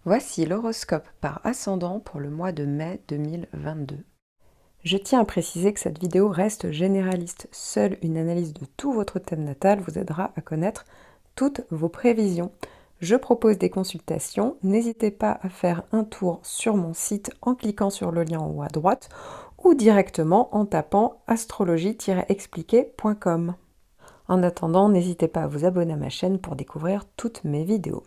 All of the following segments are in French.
Voici l'horoscope par ascendant pour le mois de mai 2022. Je tiens à préciser que cette vidéo reste généraliste. Seule une analyse de tout votre thème natal vous aidera à connaître toutes vos prévisions. Je propose des consultations. N'hésitez pas à faire un tour sur mon site en cliquant sur le lien en haut à droite ou directement en tapant astrologie-expliqué.com. En attendant, n'hésitez pas à vous abonner à ma chaîne pour découvrir toutes mes vidéos.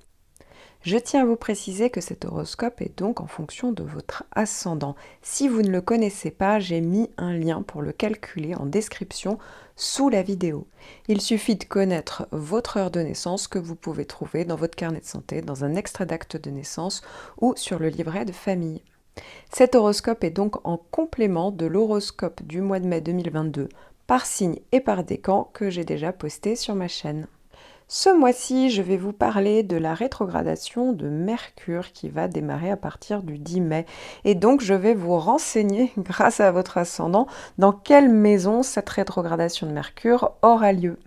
Je tiens à vous préciser que cet horoscope est donc en fonction de votre ascendant. Si vous ne le connaissez pas, j'ai mis un lien pour le calculer en description sous la vidéo. Il suffit de connaître votre heure de naissance que vous pouvez trouver dans votre carnet de santé, dans un extrait d'acte de naissance ou sur le livret de famille. Cet horoscope est donc en complément de l'horoscope du mois de mai 2022 par signe et par décan que j'ai déjà posté sur ma chaîne. Ce mois-ci, je vais vous parler de la rétrogradation de Mercure qui va démarrer à partir du 10 mai. Et donc, je vais vous renseigner, grâce à votre ascendant, dans quelle maison cette rétrogradation de Mercure aura lieu.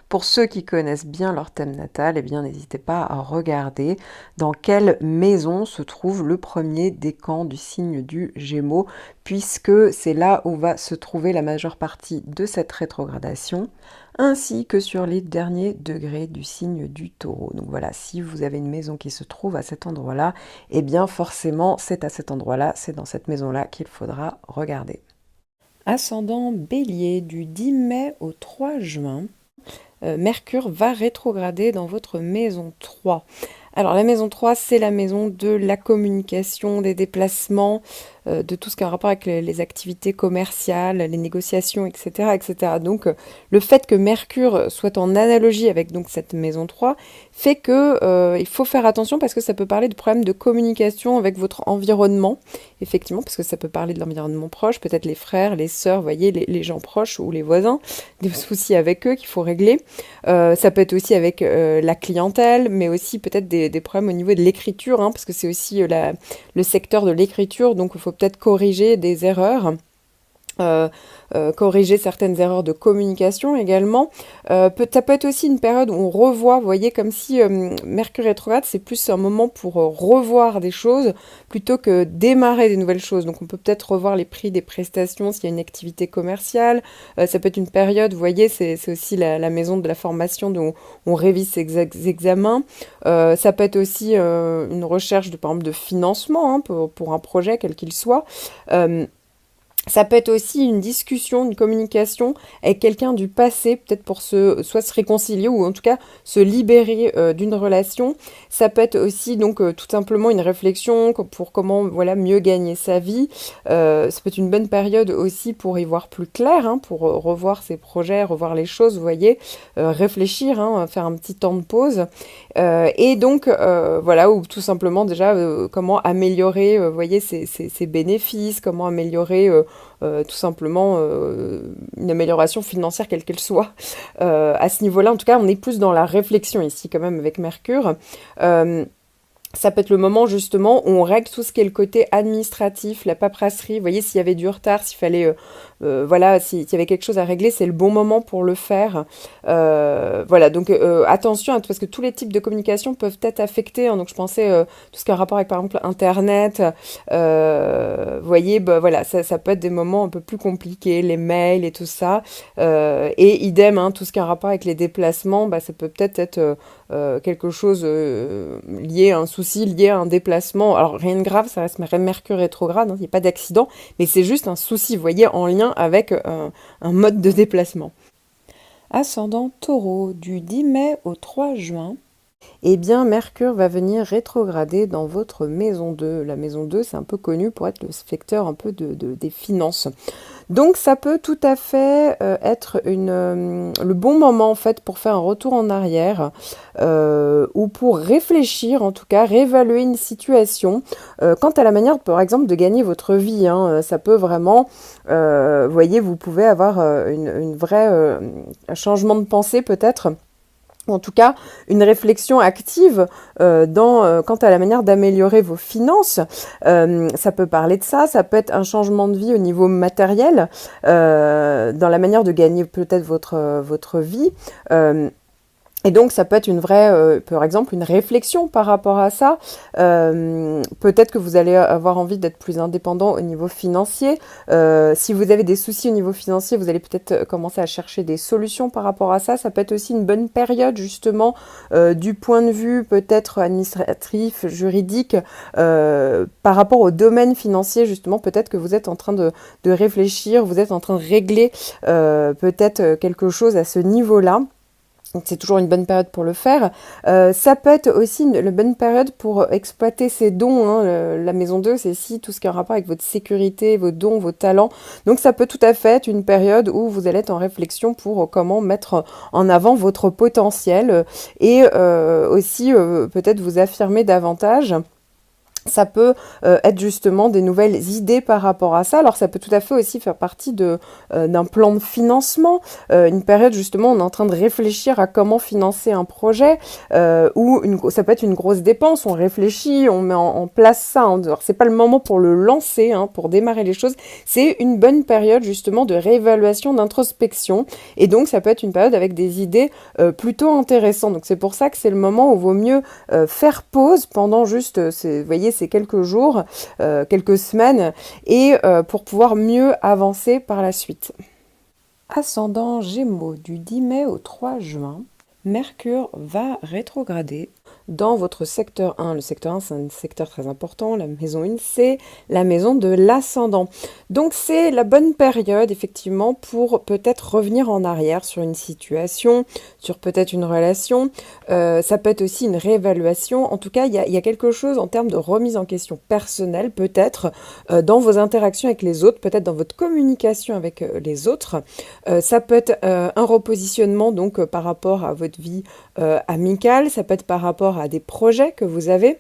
Pour ceux qui connaissent bien leur thème natal, eh bien, n'hésitez pas à regarder dans quelle maison se trouve le premier décan du signe du Gémeaux, puisque c'est là où va se trouver la majeure partie de cette rétrogradation, ainsi que sur les derniers degrés du signe du Taureau. Donc voilà, si vous avez une maison qui se trouve à cet endroit-là, eh bien forcément, c'est à cet endroit-là, c'est dans cette maison-là qu'il faudra regarder. Ascendant Bélier, du 10 mai au 3 juin. Mercure va rétrograder dans votre maison 3. Alors la maison 3, c'est la maison de la communication, des déplacements, de tout ce qui a un rapport avec les activités commerciales, les négociations, etc. etc. Donc le fait que Mercure soit en analogie avec donc, cette maison 3 fait que il faut faire attention parce que ça peut parler de problèmes de communication avec votre environnement, effectivement, parce que ça peut parler de l'environnement proche, peut-être les frères, les sœurs, vous voyez, les gens proches ou les voisins, des soucis avec eux qu'il faut régler. Ça peut être aussi avec la clientèle, mais aussi peut-être des problèmes au niveau de l'écriture, hein, parce que c'est aussi le secteur de l'écriture, donc il faut peut-être corriger des erreurs. Corriger certaines erreurs de communication également. Ça peut être aussi une période où on revoit, vous voyez, comme si Mercure rétrograde, c'est plus un moment pour revoir des choses plutôt que démarrer des nouvelles choses. Donc on peut peut-être revoir les prix des prestations s'il y a une activité commerciale. Ça peut être une période, vous voyez, c'est aussi la maison de la formation dont on révise ses examens. Ça peut être aussi une recherche de, par exemple, de financement hein, pour un projet, quel qu'il soit. Ça peut être aussi une discussion, une communication avec quelqu'un du passé, peut-être pour soit se réconcilier ou en tout cas se libérer d'une relation. Ça peut être aussi donc tout simplement une réflexion pour comment voilà mieux gagner sa vie. Ça peut être une bonne période aussi pour y voir plus clair, hein, pour revoir ses projets, revoir les choses, vous voyez, réfléchir, hein, faire un petit temps de pause. Et donc voilà, ou tout simplement déjà comment améliorer, vous voyez, ses bénéfices, comment améliorer tout simplement une amélioration financière quelle qu'elle soit. À ce niveau-là, en tout cas, on est plus dans la réflexion ici quand même avec Mercure. Ça peut être le moment justement où on règle tout ce qui est le côté administratif, la paperasserie. Vous voyez, s'il y avait du retard, s'il fallait, voilà, s'il y avait quelque chose à régler, c'est le bon moment pour le faire. Voilà, donc attention, hein, parce que tous les types de communication peuvent être affectés. Hein, donc je pensais tout ce qui a un rapport avec par exemple Internet. Vous voyez, bah, voilà, ça peut être des moments un peu plus compliqués, les mails et tout ça. Et idem, hein, tout ce qui a un rapport avec les déplacements, bah, ça peut peut-être être quelque chose lié à un souci, lié à un déplacement. Alors rien de grave, ça reste Mercure rétrograde, hein, il n'y a pas d'accident, mais c'est juste un souci, vous voyez, en lien avec un mode de déplacement. Ascendant Taureau, du 10 mai au 3 juin. Eh bien, Mercure va venir rétrograder dans votre maison 2. La maison 2, c'est un peu connu pour être le secteur un peu des finances. Donc, ça peut tout à fait être le bon moment, en fait, pour faire un retour en arrière ou pour réfléchir, en tout cas, réévaluer une situation. Quant à la manière, par exemple, de gagner votre vie, hein, ça peut vraiment, vous voyez, vous pouvez avoir une vraie, un changement de pensée peut-être. En tout cas, une réflexion active quant à la manière d'améliorer vos finances. Ça peut parler de ça, ça peut être un changement de vie au niveau matériel, dans la manière de gagner peut-être votre vie. Et donc, ça peut être une vraie, par exemple, une réflexion par rapport à ça. Peut-être que vous allez avoir envie d'être plus indépendant au niveau financier. Si vous avez des soucis au niveau financier, vous allez peut-être commencer à chercher des solutions par rapport à ça. Ça peut être aussi une bonne période, justement, du point de vue peut-être administratif, juridique, par rapport au domaine financier, justement. Peut-être que vous êtes en train de réfléchir, vous êtes en train de régler peut-être quelque chose à ce niveau-là. Donc c'est toujours une bonne période pour le faire. Ça peut être aussi une bonne période pour exploiter ses dons, hein. La maison 2, c'est ici tout ce qui est en rapport avec votre sécurité, vos dons, vos talents. Donc ça peut tout à fait être une période où vous allez être en réflexion pour comment mettre en avant votre potentiel et aussi peut-être vous affirmer davantage. Ça peut être justement des nouvelles idées par rapport à ça. Alors ça peut tout à fait aussi faire partie d'un plan de financement, une période justement où on est en train de réfléchir à comment financer un projet, ou ça peut être une grosse dépense, on réfléchit, on met en place ça. Hein. Alors c'est pas le moment pour le lancer, hein, pour démarrer les choses, c'est une bonne période justement de réévaluation, d'introspection, et donc ça peut être une période avec des idées plutôt intéressantes. Donc c'est pour ça que c'est le moment où il vaut mieux faire pause pendant juste, vous voyez, ces quelques jours, quelques semaines, et pour pouvoir mieux avancer par la suite. Ascendant Gémeaux, du 10 mai au 3 juin, Mercure va rétrograder dans votre secteur 1. Le secteur 1, c'est un secteur très important. La maison 1, c'est la maison de l'ascendant. Donc, c'est la bonne période, effectivement, pour peut-être revenir en arrière sur une situation, sur peut-être une relation. Ça peut être aussi une réévaluation. En tout cas, il y a quelque chose en termes de remise en question personnelle, peut-être, dans vos interactions avec les autres, peut-être dans votre communication avec les autres. Ça peut être un repositionnement, donc, par rapport à votre vie amicale. Ça peut être par rapport à des projets que vous avez,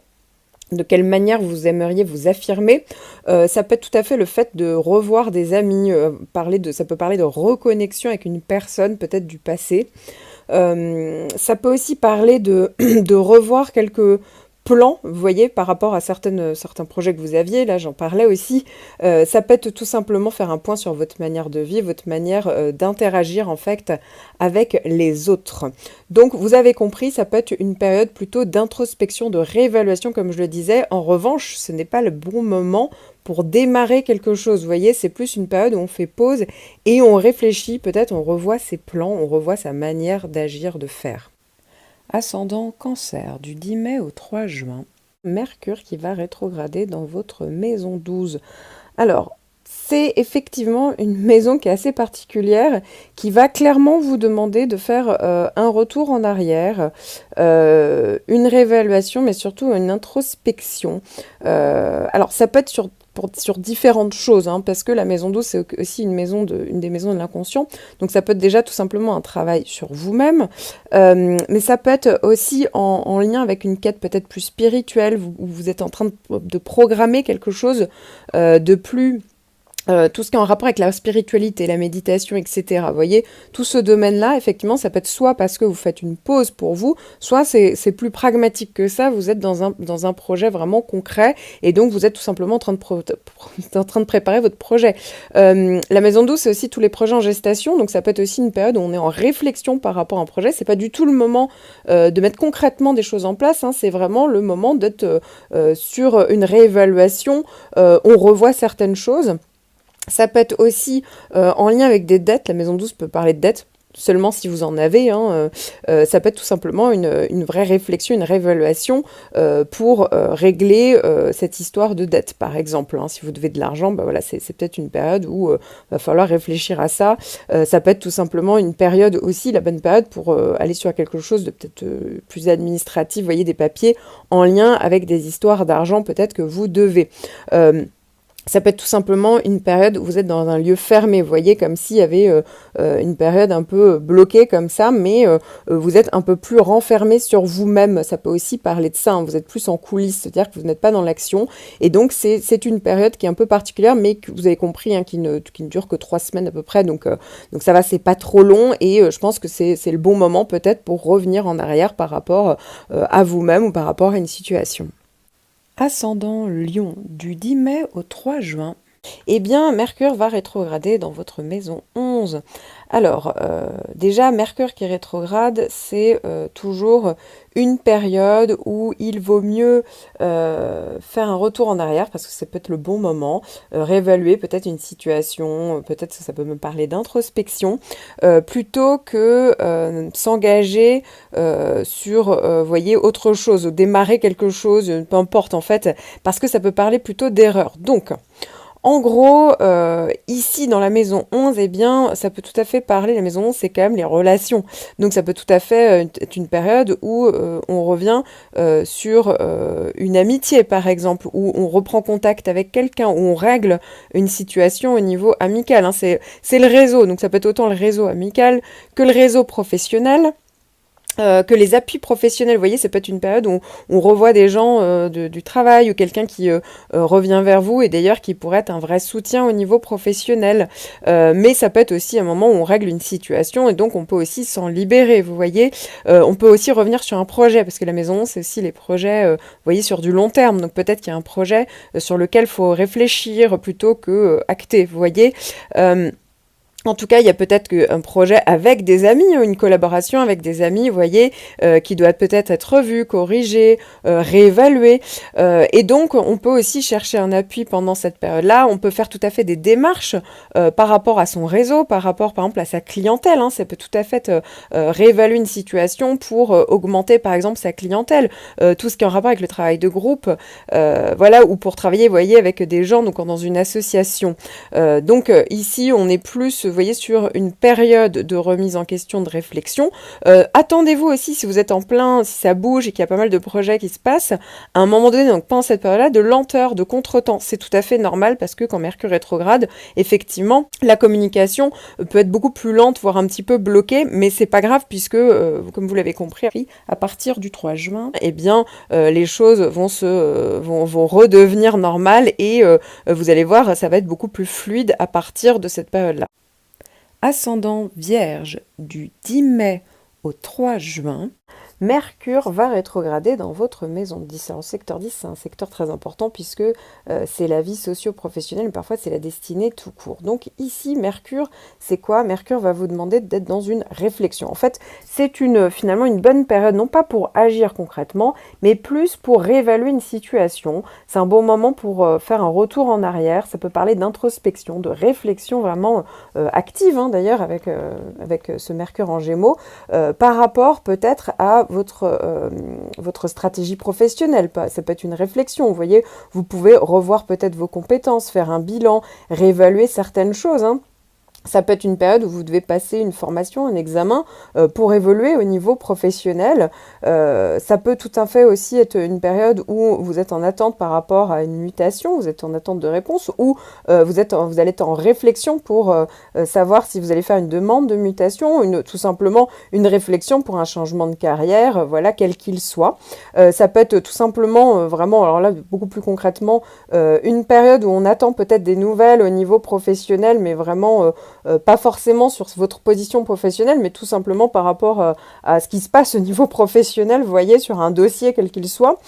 de quelle manière vous aimeriez vous affirmer. Ça peut être tout à fait le fait de revoir des amis, ça peut parler de reconnexion avec une personne peut-être du passé. Ça peut aussi parler de revoir quelques plans, vous voyez, par rapport à certains projets que vous aviez, là j'en parlais aussi. Ça peut être tout simplement faire un point sur votre manière de vivre, votre manière d'interagir en fait avec les autres. Donc vous avez compris, ça peut être une période plutôt d'introspection, de réévaluation comme je le disais. En revanche, ce n'est pas le bon moment pour démarrer quelque chose. Vous voyez, c'est plus une période où on fait pause et on réfléchit, peut-être on revoit ses plans, on revoit sa manière d'agir, de faire. Ascendant Cancer, du 10 mai au 3 juin, Mercure qui va rétrograder dans votre maison 12. Alors, c'est effectivement une maison qui est assez particulière, qui va clairement vous demander de faire un retour en arrière, une réévaluation, mais surtout une introspection. Alors, ça peut être sur différentes choses, hein, parce que la maison 12, c'est aussi une des maisons de l'inconscient. Donc ça peut être déjà tout simplement un travail sur vous-même, mais ça peut être aussi en lien avec une quête peut-être plus spirituelle, où vous êtes en train de programmer quelque chose de plus... tout ce qui est en rapport avec la spiritualité, la méditation, etc. Vous voyez, tout ce domaine-là, effectivement, ça peut être soit parce que vous faites une pause pour vous, soit c'est plus pragmatique que ça, vous êtes dans un projet vraiment concret, et donc vous êtes tout simplement en train de préparer votre projet. La maison 12, c'est aussi tous les projets en gestation, donc ça peut être aussi une période où on est en réflexion par rapport à un projet. C'est pas du tout le moment de mettre concrètement des choses en place, hein, c'est vraiment le moment d'être sur une réévaluation, on revoit certaines choses. Ça peut être aussi en lien avec des dettes. La maison 12 peut parler de dettes, seulement si vous en avez. Hein, ça peut être tout simplement une vraie réflexion, une réévaluation pour régler cette histoire de dette, par exemple. Hein. Si vous devez de l'argent, bah voilà, c'est peut-être une période où va falloir réfléchir à ça. Ça peut être tout simplement une période aussi, la bonne période pour aller sur quelque chose de peut-être plus administratif, vous voyez, des papiers en lien avec des histoires d'argent peut-être que vous devez. Ça peut être tout simplement une période où vous êtes dans un lieu fermé, vous voyez, comme s'il y avait une période un peu bloquée comme ça, mais vous êtes un peu plus renfermé sur vous-même. Ça peut aussi parler de ça, hein. Vous êtes plus en coulisses, c'est-à-dire que vous n'êtes pas dans l'action. Et donc, c'est une période qui est un peu particulière, mais que vous avez compris, hein, qui ne dure que 3 semaines à peu près. Donc ça va, c'est pas trop long, et je pense que c'est le bon moment peut-être pour revenir en arrière par rapport à vous-même ou par rapport à une situation. Ascendant Lion, du 10 mai au 3 juin, Eh bien, Mercure va rétrograder dans votre maison 11. Alors, déjà, Mercure qui rétrograde, c'est toujours une période où il vaut mieux faire un retour en arrière, parce que ça peut être le bon moment, réévaluer peut-être une situation, peut-être que ça peut me parler d'introspection, plutôt que s'engager sur, voyez, autre chose, démarrer quelque chose, peu importe en fait, parce que ça peut parler plutôt d'erreur. Donc, en gros, ici dans la maison 11, eh bien, ça peut tout à fait parler, la maison 11, c'est quand même les relations. Donc ça peut tout à fait être une période où on revient sur une amitié, par exemple, où on reprend contact avec quelqu'un, où on règle une situation au niveau amical, hein. C'est le réseau, donc ça peut être autant le réseau amical que le réseau professionnel. Que les appuis professionnels, vous voyez, ça peut être une période où on revoit des gens du travail ou quelqu'un qui revient vers vous et d'ailleurs qui pourrait être un vrai soutien au niveau professionnel. Mais ça peut être aussi un moment où on règle une situation et donc on peut aussi s'en libérer, vous voyez. On peut aussi revenir sur un projet parce que la maison, c'est aussi les projets, vous voyez, sur du long terme. Donc peut-être qu'il y a un projet sur lequel il faut réfléchir plutôt que acter, vous voyez. En tout cas, il y a peut-être un projet avec des amis, une collaboration avec des amis, vous voyez, qui doit peut-être être revu, corrigé, réévalué. Et donc, on peut aussi chercher un appui pendant cette période-là. On peut faire tout à fait des démarches par rapport à son réseau, par rapport, par exemple, à sa clientèle, hein. Ça peut tout à fait réévaluer une situation pour augmenter, par exemple, sa clientèle. Tout ce qui est en rapport avec le travail de groupe, voilà, ou pour travailler, vous voyez, avec des gens, donc dans une association. Donc, ici, on est plus, vous voyez, sur une période de remise en question, de réflexion. Attendez-vous aussi, si vous êtes en plein, si ça bouge et qu'il y a pas mal de projets qui se passent, à un moment donné, donc pendant cette période-là, de lenteur, de contretemps. C'est tout à fait normal parce que quand Mercure rétrograde, effectivement, la communication peut être beaucoup plus lente, voire un petit peu bloquée, mais c'est pas grave puisque, comme vous l'avez compris, à partir du 3 juin, eh bien, les choses vont redevenir normales et vous allez voir, ça va être beaucoup plus fluide à partir de cette période-là. Ascendant Vierge du 10 mai au 3 juin, Mercure va rétrograder dans votre maison 10. Alors, le secteur 10, c'est un secteur très important puisque c'est la vie socio-professionnelle, mais parfois c'est la destinée tout court. Donc ici, Mercure, c'est quoi? Mercure va vous demander d'être dans une réflexion. En fait, c'est finalement une bonne période, non pas pour agir concrètement, mais plus pour réévaluer une situation. C'est un bon moment pour faire un retour en arrière. Ça peut parler d'introspection, de réflexion vraiment active, hein, d'ailleurs, avec ce Mercure en Gémeaux, par rapport peut-être à votre stratégie professionnelle. Ça peut être une réflexion, vous voyez, vous pouvez revoir peut-être vos compétences, faire un bilan, réévaluer certaines choses, hein. Ça peut être une période où vous devez passer une formation, un examen pour évoluer au niveau professionnel. Ça peut tout à fait aussi être une période où vous êtes en attente par rapport à une mutation, vous êtes en attente de réponse, ou vous allez être en réflexion pour savoir si vous allez faire une demande de mutation, tout simplement une réflexion pour un changement de carrière, voilà, quel qu'il soit. Ça peut être tout simplement, vraiment, alors là, beaucoup plus concrètement, une période où on attend peut-être des nouvelles au niveau professionnel, mais vraiment pas forcément sur votre position professionnelle, mais tout simplement par rapport à ce qui se passe au niveau professionnel, vous voyez, sur un dossier quel qu'il soit.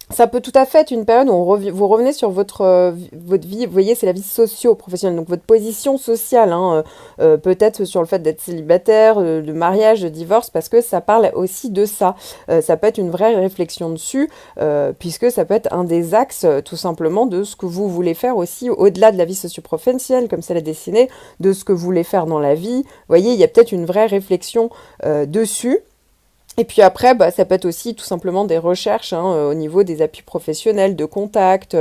Ça peut tout à fait être une période où vous revenez sur votre vie, vous voyez, c'est la vie socio-professionnelle, donc votre position sociale, hein, peut-être sur le fait d'être célibataire, de mariage, de divorce, parce que ça parle aussi de ça. Ça peut être une vraie réflexion dessus, puisque ça peut être un des axes, tout simplement, de ce que vous voulez faire aussi, au-delà de la vie socio-professionnelle, comme ça l'a dessiné, de ce que vous voulez faire dans la vie. Vous voyez, il y a peut-être une vraie réflexion dessus. Et puis après, ça peut être aussi tout simplement des recherches, hein, au niveau des appuis professionnels, de contacts.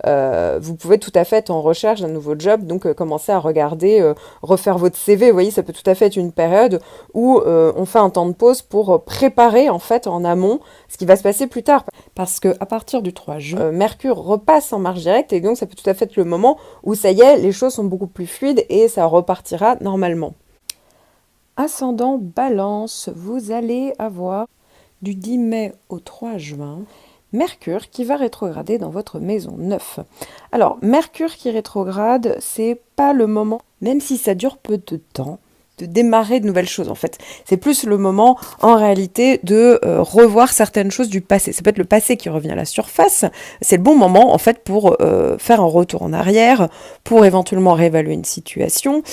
Vous pouvez tout à fait être en recherche d'un nouveau job, donc commencer à regarder, refaire votre CV. Vous voyez, ça peut tout à fait être une période où on fait un temps de pause pour préparer en fait en amont ce qui va se passer plus tard. Parce que à partir du 3 juin, Mercure repasse en marche directe et donc ça peut tout à fait être le moment où ça y est, les choses sont beaucoup plus fluides et ça repartira normalement. Ascendant Balance, vous allez avoir du 10 mai au 3 juin Mercure qui va rétrograder dans votre maison 9. Alors, Mercure qui rétrograde, c'est pas le moment, même si ça dure peu de temps, démarrer de nouvelles choses en fait. C'est plus le moment en réalité de revoir certaines choses du passé. Ça peut être le passé qui revient à la surface. C'est le bon moment en fait pour faire un retour en arrière, pour éventuellement réévaluer une situation,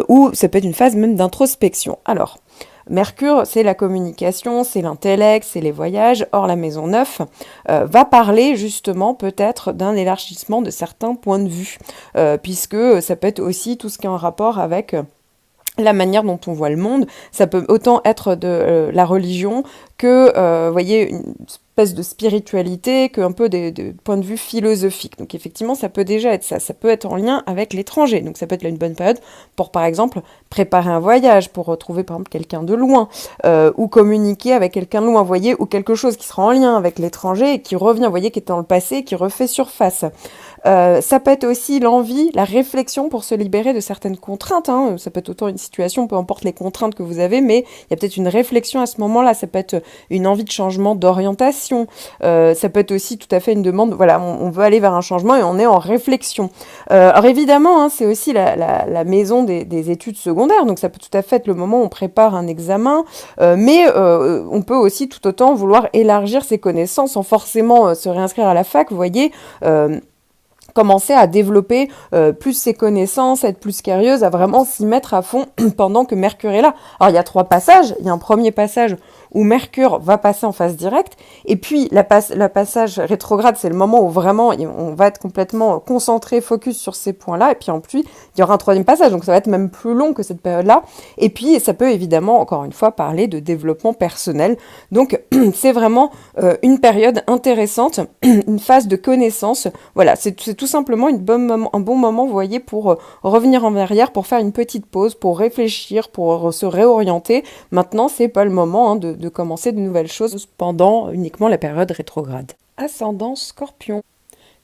ou ça peut être une phase même d'introspection. Alors, Mercure, c'est la communication, c'est l'intellect, c'est les voyages. Or, la maison 9 va parler justement peut-être d'un élargissement de certains points de vue, puisque ça peut être aussi tout ce qui est en rapport avec la manière dont on voit le monde. Ça peut autant être de la religion que, voyez, une espèce de spiritualité, qu'un peu des points de vue philosophiques. Donc effectivement, ça peut déjà être ça. Ça peut être en lien avec l'étranger. Donc ça peut être là une bonne période pour, par exemple, préparer un voyage, pour retrouver, par exemple, quelqu'un de loin, ou communiquer avec quelqu'un de loin, vous voyez, ou quelque chose qui sera en lien avec l'étranger et qui revient, vous voyez, qui est dans le passé et qui refait surface. Ça peut être aussi l'envie, la réflexion pour se libérer de certaines contraintes, hein. Ça peut être autant une situation, peu importe les contraintes que vous avez, mais il y a peut-être une réflexion à ce moment-là. Ça peut être une envie de changement d'orientation. Ça peut être aussi tout à fait une demande, voilà, on veut aller vers un changement et on est en réflexion. Alors évidemment, hein, c'est aussi la maison des études secondaires, donc ça peut tout à fait être le moment où on prépare un examen, mais on peut aussi tout autant vouloir élargir ses connaissances sans forcément se réinscrire à la fac, vous voyez. Commencer à développer plus ses connaissances, être plus curieuse, à vraiment s'y mettre à fond pendant que Mercure est là. Alors il y a 3 passages, il y a un premier passage où Mercure va passer en phase directe, et puis la passage rétrograde, c'est le moment où vraiment on va être complètement concentré, focus sur ces points-là, et puis en plus il y aura un 3e passage, donc ça va être même plus long que cette période-là, et puis ça peut évidemment, encore une fois, parler de développement personnel, donc c'est vraiment une période intéressante, une phase de connaissance, voilà, c'est tout simplement un bon moment, vous voyez, pour revenir en arrière, pour faire une petite pause, pour réfléchir, pour se réorienter. Maintenant, c'est pas le moment de commencer de nouvelles choses pendant uniquement la période rétrograde. Ascendant Scorpion.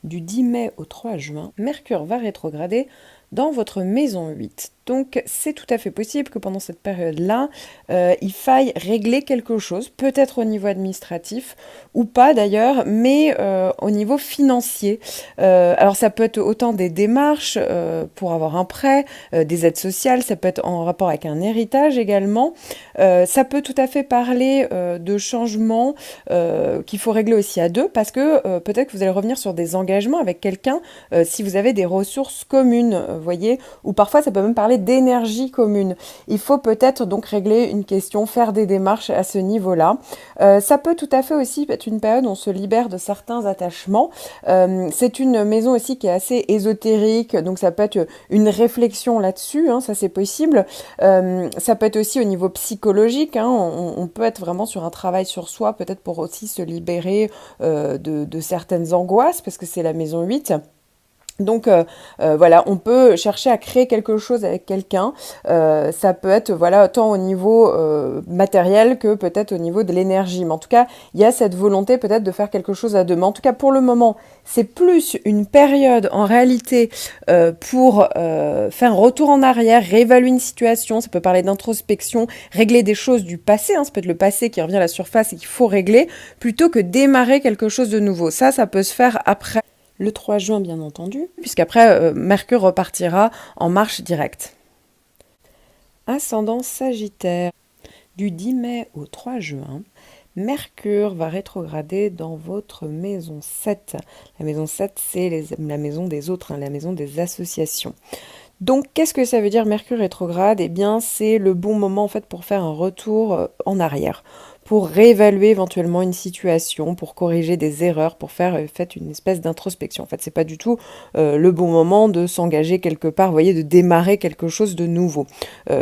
Du 10 mai au 3 juin, Mercure va rétrograder dans votre maison 8. Donc c'est tout à fait possible que pendant cette période-là, il faille régler quelque chose, peut-être au niveau administratif ou pas d'ailleurs, mais au niveau financier. Alors ça peut être autant des démarches pour avoir un prêt, des aides sociales, ça peut être en rapport avec un héritage également. Ça peut tout à fait parler de changements qu'il faut régler aussi à deux, parce que peut-être que vous allez revenir sur des engagements avec quelqu'un si vous avez des ressources communes, vous voyez, ou parfois ça peut même parler d'énergie commune. Il faut peut-être donc régler une question, faire des démarches à ce niveau-là. Ça peut tout à fait aussi être une période où on se libère de certains attachements. C'est une maison aussi qui est assez ésotérique, donc ça peut être une réflexion là-dessus, hein, ça c'est possible. Ça peut être aussi au niveau psychologique, hein, on peut être vraiment sur un travail sur soi, peut-être pour aussi se libérer de certaines angoisses, parce que c'est la maison 8. Donc voilà, on peut chercher à créer quelque chose avec quelqu'un. Ça peut être voilà tant au niveau matériel que peut-être au niveau de l'énergie. Mais en tout cas, il y a cette volonté peut-être de faire quelque chose à deux. Mais en tout cas, pour le moment, c'est plus une période en réalité pour faire un retour en arrière, réévaluer une situation. Ça peut parler d'introspection, régler des choses du passé. Hein, ça peut être le passé qui revient à la surface et qu'il faut régler, plutôt que démarrer quelque chose de nouveau. Ça peut se faire après le 3 juin, bien entendu, puisqu'après, Mercure repartira en marche directe. Ascendant Sagittaire. Du 10 mai au 3 juin, Mercure va rétrograder dans votre maison 7. La maison 7, c'est la maison des autres, hein, la maison des associations. Donc, qu'est-ce que ça veut dire Mercure rétrograde? Eh bien, c'est le bon moment en fait pour faire un retour en arrière, pour réévaluer éventuellement une situation, pour corriger des erreurs, pour faire une espèce d'introspection. En fait, c'est pas du tout le bon moment de s'engager quelque part, vous voyez, de démarrer quelque chose de nouveau.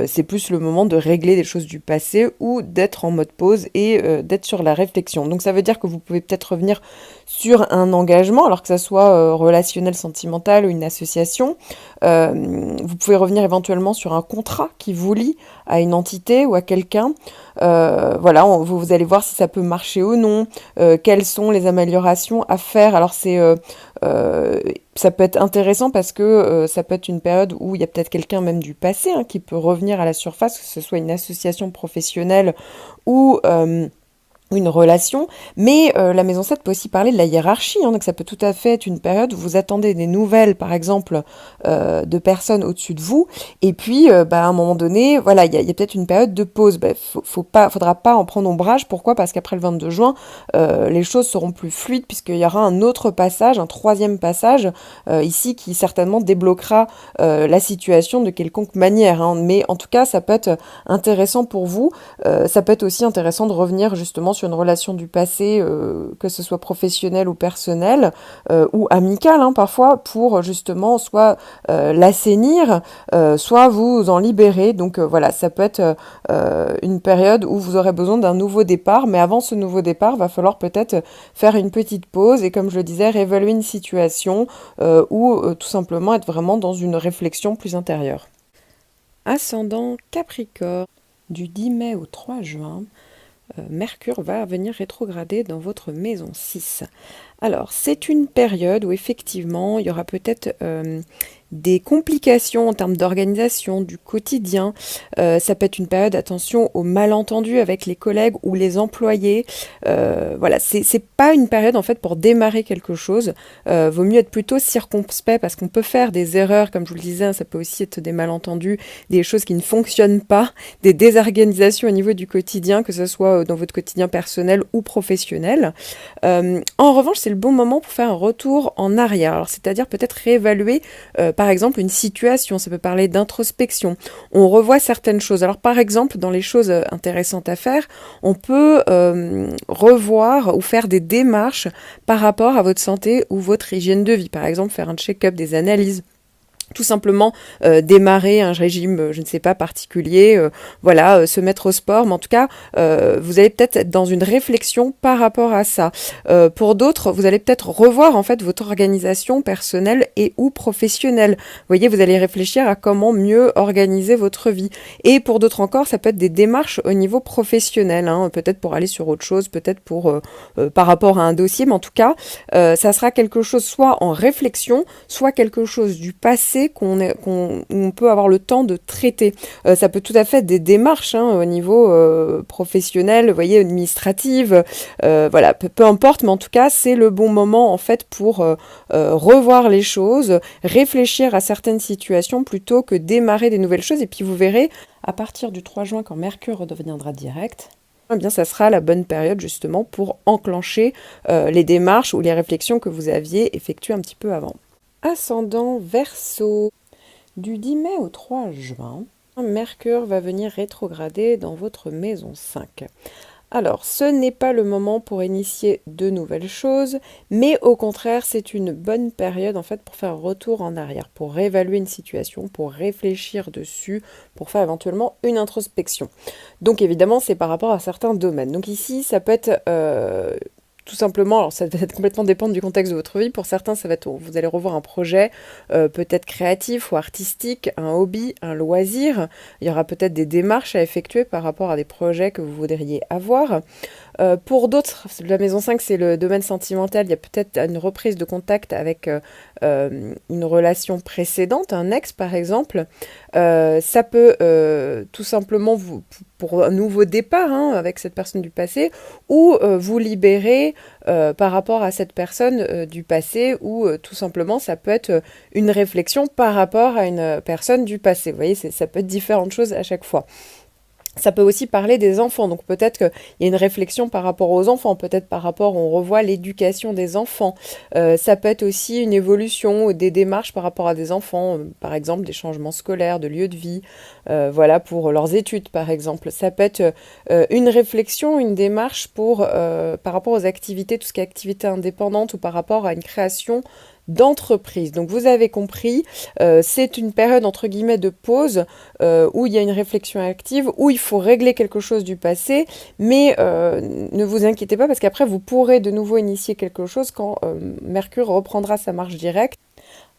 C'est plus le moment de régler des choses du passé ou d'être en mode pause et d'être sur la réflexion. Donc ça veut dire que vous pouvez peut-être revenir sur un engagement, alors que ça soit relationnel, sentimental ou une association. Vous pouvez revenir éventuellement sur un contrat qui vous lie à une entité ou à quelqu'un. Voilà, vous allez voir si ça peut marcher ou non, quelles sont les améliorations à faire. Alors ça peut être intéressant parce que ça peut être une période où il y a peut-être quelqu'un même du passé hein, qui peut revenir à la surface, que ce soit une association professionnelle ou une relation, mais la maison 7 peut aussi parler de la hiérarchie, hein, donc ça peut tout à fait être une période où vous attendez des nouvelles, par exemple, de personnes au-dessus de vous, et puis à un moment donné, voilà, il y a peut-être une période de pause. Faudra pas en prendre ombrage. Pourquoi? Parce qu'après le 22 juin, les choses seront plus fluides, puisqu'il y aura un autre passage, un troisième passage, ici, qui certainement débloquera la situation de quelconque manière, hein. Mais en tout cas, ça peut être intéressant pour vous. Ça peut être aussi intéressant de revenir justement sur une relation du passé, que ce soit professionnelle ou personnelle, ou amicale, hein, parfois, pour justement soit l'assainir, soit vous en libérer. Donc voilà, ça peut être une période où vous aurez besoin d'un nouveau départ, mais avant ce nouveau départ, va falloir peut-être faire une petite pause et, comme je le disais, réévaluer une situation, ou tout simplement être vraiment dans une réflexion plus intérieure. Ascendant Capricorne, du 10 mai au 3 juin, Mercure va venir rétrograder dans votre maison 6. Alors, c'est une période où effectivement, il y aura peut-être des complications en termes d'organisation du quotidien. Ça peut être une période, attention, aux malentendus avec les collègues ou les employés. Voilà, c'est pas une période en fait pour démarrer quelque chose. Vaut mieux être plutôt circonspect, parce qu'on peut faire des erreurs, comme je vous le disais, hein, ça peut aussi être des malentendus, des choses qui ne fonctionnent pas, des désorganisations au niveau du quotidien, que ce soit dans votre quotidien personnel ou professionnel. En revanche, c'est le bon moment pour faire un retour en arrière. Alors, c'est-à-dire peut-être réévaluer, par exemple, une situation. Ça peut parler d'introspection. On revoit certaines choses. Alors, par exemple, dans les choses intéressantes à faire, on peut revoir ou faire des démarches par rapport à votre santé ou votre hygiène de vie. Par exemple, faire un check-up, des analyses. Tout simplement démarrer un régime, je ne sais pas, particulier, voilà, se mettre au sport, mais en tout cas, vous allez peut-être être dans une réflexion par rapport à ça. Pour d'autres, vous allez peut-être revoir en fait votre organisation personnelle et ou professionnelle. Vous voyez, vous allez réfléchir à comment mieux organiser votre vie. Et pour d'autres encore, ça peut être des démarches au niveau professionnel, hein, peut-être pour aller sur autre chose, peut-être pour par rapport à un dossier, mais en tout cas, ça sera quelque chose soit en réflexion, soit quelque chose du passé qu'on peut avoir le temps de traiter. Ça peut tout à fait être des démarches, hein, au niveau professionnel, vous voyez, administrative, voilà, peu importe, mais en tout cas, c'est le bon moment en fait pour revoir les choses, réfléchir à certaines situations plutôt que démarrer des nouvelles choses. Et puis vous verrez, à partir du 3 juin, quand Mercure redeviendra direct, eh bien, ça sera la bonne période justement pour enclencher les démarches ou les réflexions que vous aviez effectuées un petit peu avant. Ascendant Verseau, du 10 mai au 3 juin, Mercure va venir rétrograder dans votre maison 5. Alors, ce n'est pas le moment pour initier de nouvelles choses, mais au contraire, c'est une bonne période en fait pour faire un retour en arrière, pour réévaluer une situation, pour réfléchir dessus, pour faire éventuellement une introspection. Donc évidemment, c'est par rapport à certains domaines. Donc ici, ça peut être tout simplement, alors ça va être complètement dépendre du contexte de votre vie. Pour certains, ça va être, vous allez revoir un projet peut-être créatif ou artistique, un hobby, un loisir. Il y aura peut-être des démarches à effectuer par rapport à des projets que vous voudriez avoir. Pour d'autres, la maison 5, c'est le domaine sentimental. Il y a peut-être une reprise de contact avec une relation précédente, un ex par exemple. Ça peut tout simplement pour un nouveau départ, hein, avec cette personne du passé, ou vous libérer par rapport à cette personne du passé, ou tout simplement ça peut être une réflexion par rapport à une personne du passé. Vous voyez, ça peut être différentes choses à chaque fois. Ça peut aussi parler des enfants, donc peut-être qu'il y a une réflexion par rapport aux enfants, peut-être par rapport, on revoit l'éducation des enfants. Ça peut être aussi une évolution, des démarches par rapport à des enfants, par exemple des changements scolaires, de lieu de vie, voilà, pour leurs études par exemple. Ça peut être une réflexion, une démarche par rapport aux activités, tout ce qui est activité indépendante, ou par rapport à une création d'entreprise. Donc vous avez compris, c'est une période entre guillemets de pause, où il y a une réflexion active, où il faut régler quelque chose du passé, mais ne vous inquiétez pas, parce qu'après vous pourrez de nouveau initier quelque chose quand Mercure reprendra sa marche directe.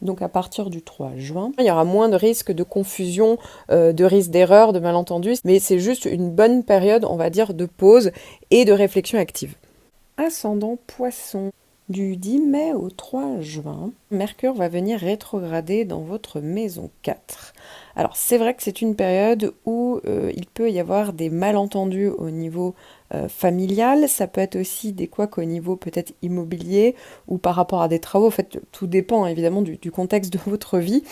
Donc à partir du 3 juin, il y aura moins de risques de confusion, de risques d'erreur, de malentendus, mais c'est juste une bonne période, on va dire, de pause et de réflexion active. Ascendant Poisson. Du 10 mai au 3 juin, Mercure va venir rétrograder dans votre maison 4. Alors c'est vrai que c'est une période où il peut y avoir des malentendus au niveau familial, ça peut être aussi des couacs au niveau peut-être immobilier ou par rapport à des travaux, en fait tout dépend hein, évidemment du contexte de votre vie.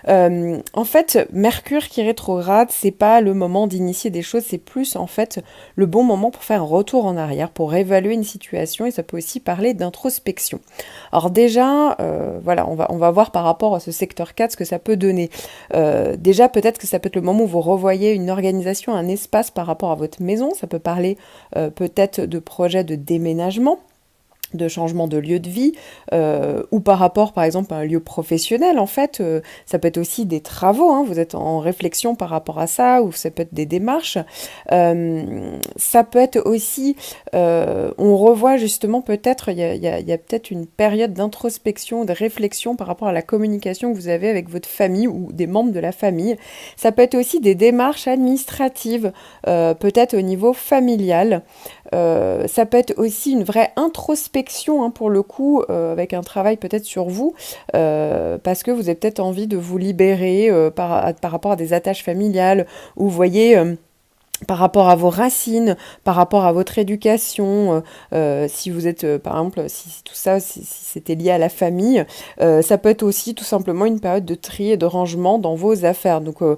En fait, Mercure qui rétrograde, c'est pas le moment d'initier des choses, c'est plus en fait le bon moment pour faire un retour en arrière, pour évaluer une situation et ça peut aussi parler d'introspection. Alors déjà, voilà, on va voir par rapport à ce secteur 4 ce que ça peut donner. Déjà, peut-être que ça peut être le moment où vous revoyez une organisation, un espace par rapport à votre maison. Ça peut parler peut-être de projets de déménagement, de changement de lieu de vie, ou par rapport par exemple à un lieu professionnel en fait, ça peut être aussi des travaux, hein, vous êtes en réflexion par rapport à ça, ou ça peut être des démarches. Ça peut être aussi, on revoit justement peut-être, il y a peut-être une période d'introspection, de réflexion par rapport à la communication que vous avez avec votre famille ou des membres de la famille. Ça peut être aussi des démarches administratives, peut-être au niveau familial. Ça peut être aussi une vraie introspection hein, pour le coup, avec un travail peut-être sur vous, parce que vous avez peut-être envie de vous libérer par rapport à des attaches familiales, ou vous voyez par rapport à vos racines, par rapport à votre éducation, si vous êtes, par exemple, si tout ça, si c'était lié à la famille, ça peut être aussi tout simplement une période de tri et de rangement dans vos affaires. Donc, vous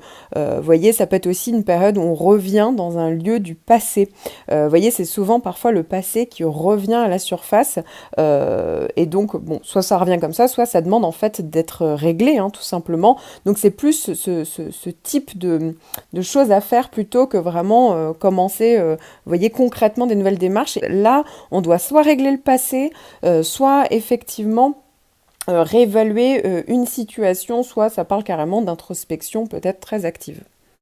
voyez, ça peut être aussi une période où on revient dans un lieu du passé. Vous voyez, c'est souvent parfois le passé qui revient à la surface, et donc, bon, soit ça revient comme ça, soit ça demande en fait d'être réglé, hein, tout simplement. Donc, c'est plus ce type de choses à faire plutôt que vraiment commencer, vous voyez, concrètement des nouvelles démarches. Et là, on doit soit régler le passé, soit effectivement réévaluer une situation, soit ça parle carrément d'introspection peut-être très active.